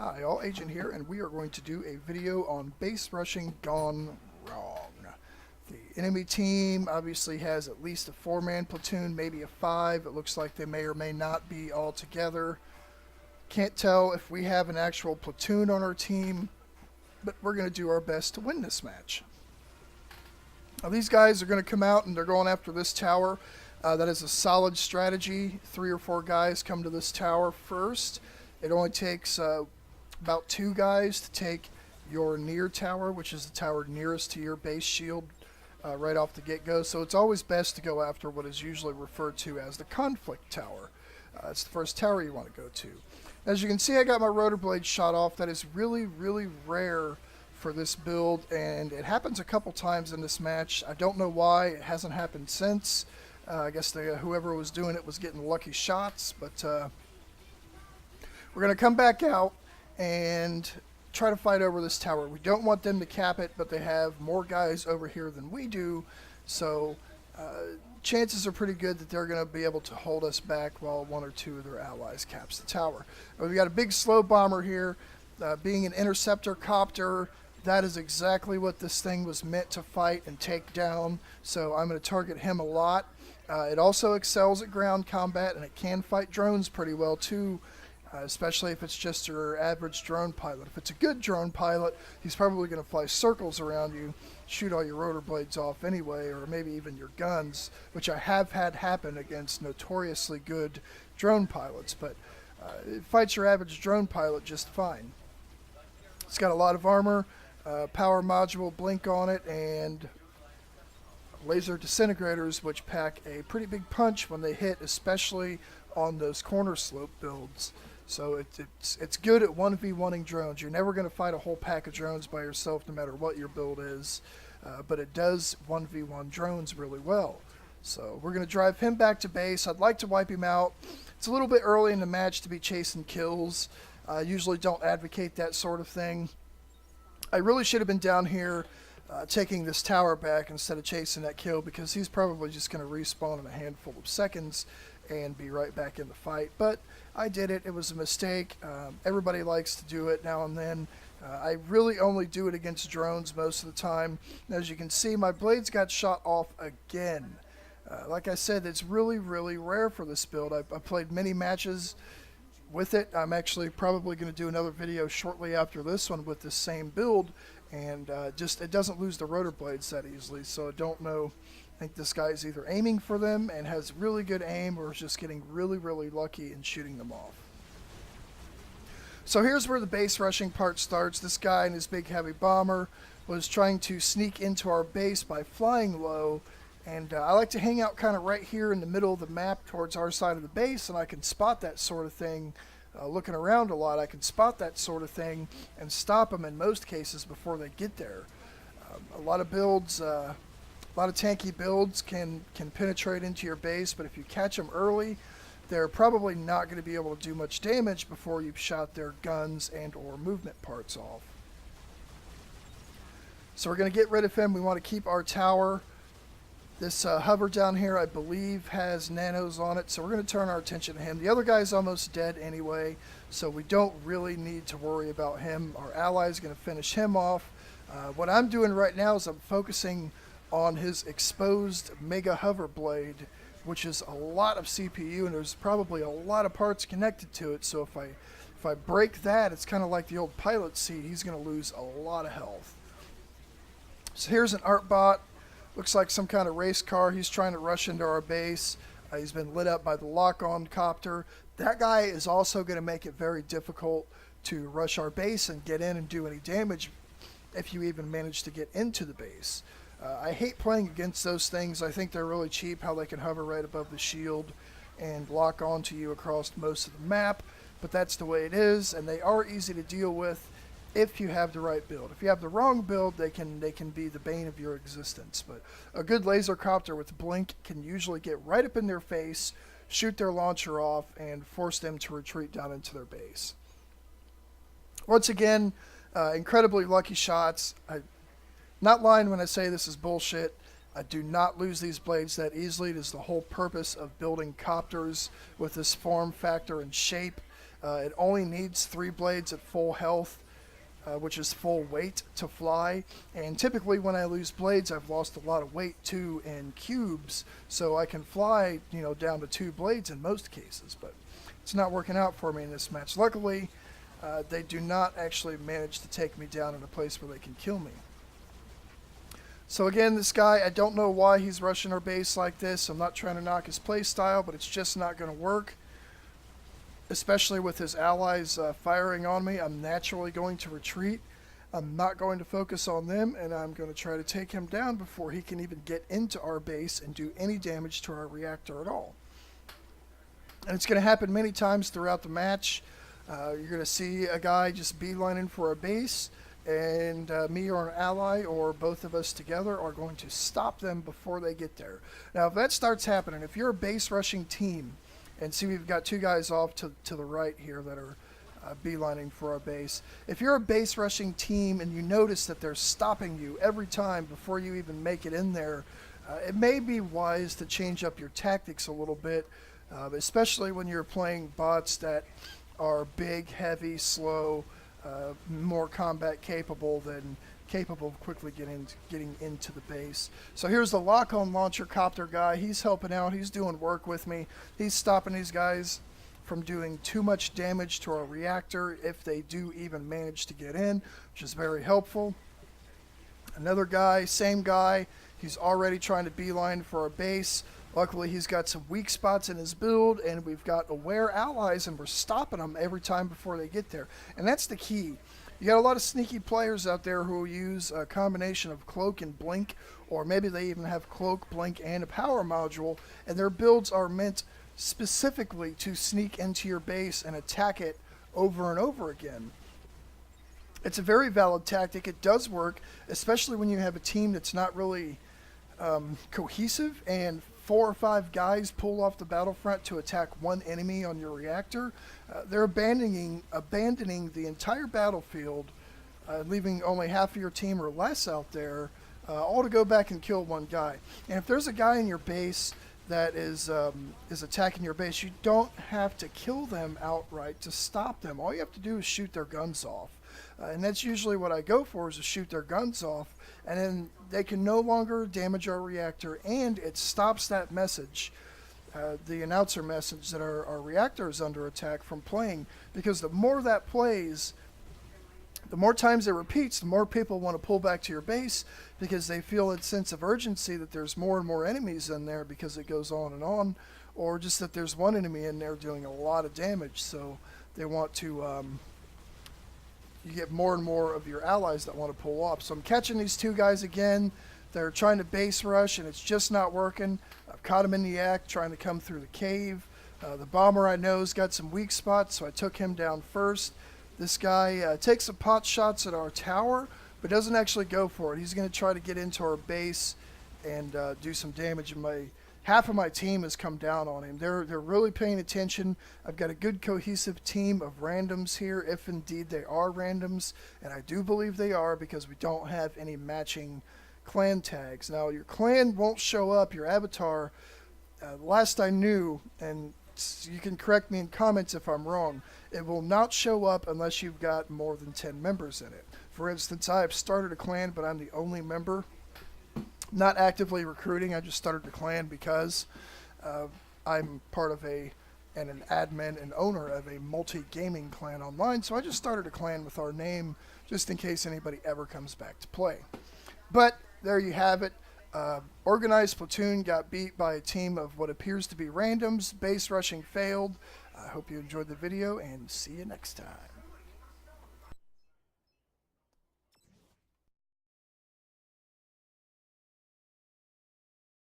Hi all, Agent here, and we are going to do a video on base rushing gone wrong. The enemy team obviously has at least a 4-man platoon, maybe a 5. It looks like they may or may not be all together. Can't tell if we have an actual platoon on our team, but we're going to do our best to win this match. Now these guys are going to come out and they're going after this tower. That is a solid strategy. 3 or 4 guys come to this tower first. It only takes about 2 guys to take your near tower, which is the tower nearest to your base shield right off the get-go. So it's always best to go after what is usually referred to as the conflict tower. It's the first tower you want to go to. As you can see, I got my rotor blade shot off. That is really, really rare for this build, and it happens a couple times in this match. I don't know why. It hasn't happened since. I guess whoever was doing it was getting lucky shots, but we're going to come back out and try to fight over this tower. We don't want them to cap it, but they have more guys over here than we do, so chances are pretty good that they're going to be able to hold us back while 1 or 2 of their allies caps the tower. We've got a big slow bomber here. Being an interceptor copter, that is exactly what this thing was meant to fight and take down, so I'm going to target him a lot. It also excels at ground combat, and it can fight drones pretty well too, especially if it's just your average drone pilot. If it's a good drone pilot, he's probably going to fly circles around you, shoot all your rotor blades off anyway, or maybe even your guns, which I have had happen against notoriously good drone pilots, but it fights your average drone pilot just fine. It's got a lot of armor, power module blink on it, and laser disintegrators, which pack a pretty big punch when they hit, especially on those corner slope builds. So it's good at 1v1ing drones. You're never going to fight a whole pack of drones by yourself, no matter what your build is, but it does 1v1 drones really well. So we're going to drive him back to base. I'd like to wipe him out. It's a little bit early in the match to be chasing kills. I usually don't advocate that sort of thing. I really should have been down here taking this tower back instead of chasing that kill, because he's probably just going to respawn in a handful of seconds and be right back in the fight. But I did it. It was a mistake. Everybody likes to do it now and then. I really only do it against drones most of the time. As you can see, my blades got shot off again. Like I said, it's really, really rare for this build. I played many matches with it. I'm actually probably going to do another video shortly after this one with the same build, and it doesn't lose the rotor blades that easily, so I don't know. I think this guy is either aiming for them and has really good aim, or is just getting really, really lucky in shooting them off. So here's where the base rushing part starts. This guy and his big heavy bomber was trying to sneak into our base by flying low, and I like to hang out kind of right here in the middle of the map towards our side of the base, and I can spot that sort of thing. Looking around a lot, I can spot that sort of thing and stop them in most cases before they get there. A lot of builds, a lot of tanky builds can penetrate into your base, but if you catch them early, they're probably not going to be able to do much damage before you've shot their guns and or movement parts off. So we're going to get rid of him. We want to keep our tower. This hover down here, I believe, has nanos on it, so we're going to turn our attention to him. The other guy's almost dead anyway, so we don't really need to worry about him. Our ally's going to finish him off. What I'm doing right now is I'm focusing on his exposed mega hover blade, which is a lot of CPU, and there's probably a lot of parts connected to it, so if I break that, it's kind of like the old pilot seat. He's going to lose a lot of health. So here's an art bot. Looks like some kind of race car. He's trying to rush into our base. He's been lit up by the lock-on copter. That guy is also going to make it very difficult to rush our base and get in and do any damage if you even manage to get into the base. I hate playing against those things. I think they're really cheap how they can hover right above the shield and lock onto you across most of the map, but that's the way it is, and they are easy to deal with if you have the right build. If you have the wrong build, they can be the bane of your existence. But a good laser copter with blink can usually get right up in their face, shoot their launcher off, and force them to retreat down into their base. Once again, incredibly lucky shots. I'm not lying when I say this is bullshit. I do not lose these blades that easily. It is the whole purpose of building copters with this form factor and shape. It only needs 3 blades at full health, which is full weight to fly. And typically when I lose blades, I've lost a lot of weight too in cubes, so I can fly, down to 2 blades in most cases. But it's not working out for me in this match. Luckily, they do not actually manage to take me down in a place where they can kill me. So again, this guy, I don't know why he's rushing our base like this. I'm not trying to knock his play style, but it's just not going to work. Especially with his allies firing on me, I'm naturally going to retreat. I'm not going to focus on them, and I'm going to try to take him down before he can even get into our base and do any damage to our reactor at all. And it's going to happen many times throughout the match. You're going to see a guy just beelining for a base, and me or an ally or both of us together are going to stop them before they get there. Now, if that starts happening, if you're a base rushing team, and see, we've got 2 guys off to the right here that are beelining for our base. If you're a base rushing team and you notice that they're stopping you every time before you even make it in there, it may be wise to change up your tactics a little bit, especially when you're playing bots that are big, heavy, slow, more combat capable than capable of quickly getting into the base. So here's the lock-on launcher copter guy. He's helping out. He's doing work with me. He's stopping these guys from doing too much damage to our reactor if they do even manage to get in, which is very helpful. Another guy, same guy. He's already trying to beeline for our base. Luckily, he's got some weak spots in his build, and we've got aware allies, and we're stopping them every time before they get there. And that's the key. You got a lot of sneaky players out there who use a combination of cloak and blink, or maybe they even have cloak, blink, and a power module, and their builds are meant specifically to sneak into your base and attack it over and over again. It's a very valid tactic. It does work, especially when you have a team that's not really cohesive and 4 or 5 guys pull off the battlefront to attack one enemy on your reactor. They're abandoning the entire battlefield, leaving only half of your team or less out there, all to go back and kill one guy. And if there's a guy in your base that is attacking your base, you don't have to kill them outright to stop them. All you have to do is shoot their guns off. And that's usually what I go for, is to shoot their guns off, and then they can no longer damage our reactor, and it stops that message, the announcer message that our reactor is under attack, from playing, because the more that plays, the more times it repeats, the more people want to pull back to your base, because they feel a sense of urgency that there's more and more enemies in there because it goes on, or just that there's one enemy in there doing a lot of damage, so they want to... you get more and more of your allies that want to pull off. So I'm catching these 2 guys again. They're trying to base rush, and it's just not working. I've caught them in the act, trying to come through the cave. The bomber I know has got some weak spots, so I took him down first. This guy takes some pot shots at our tower, but doesn't actually go for it. He's going to try to get into our base and do some damage. And half of my team has come down on him. They're really paying attention. I've got a good cohesive team of randoms here, if indeed they are randoms, and I do believe they are, because we don't have any matching clan tags. Now, your clan won't show up, your avatar, last I knew, and you can correct me in comments if I'm wrong, it will not show up unless you've got more than 10 members in it. For instance, I have started a clan, but I'm the only member. Not actively recruiting, I just started the clan because I'm part of an admin and owner of a multi-gaming clan online, so I just started a clan with our name just in case anybody ever comes back to play. But there you have it. Organized platoon got beat by a team of what appears to be randoms. Base rushing failed. I hope you enjoyed the video, and see you next time.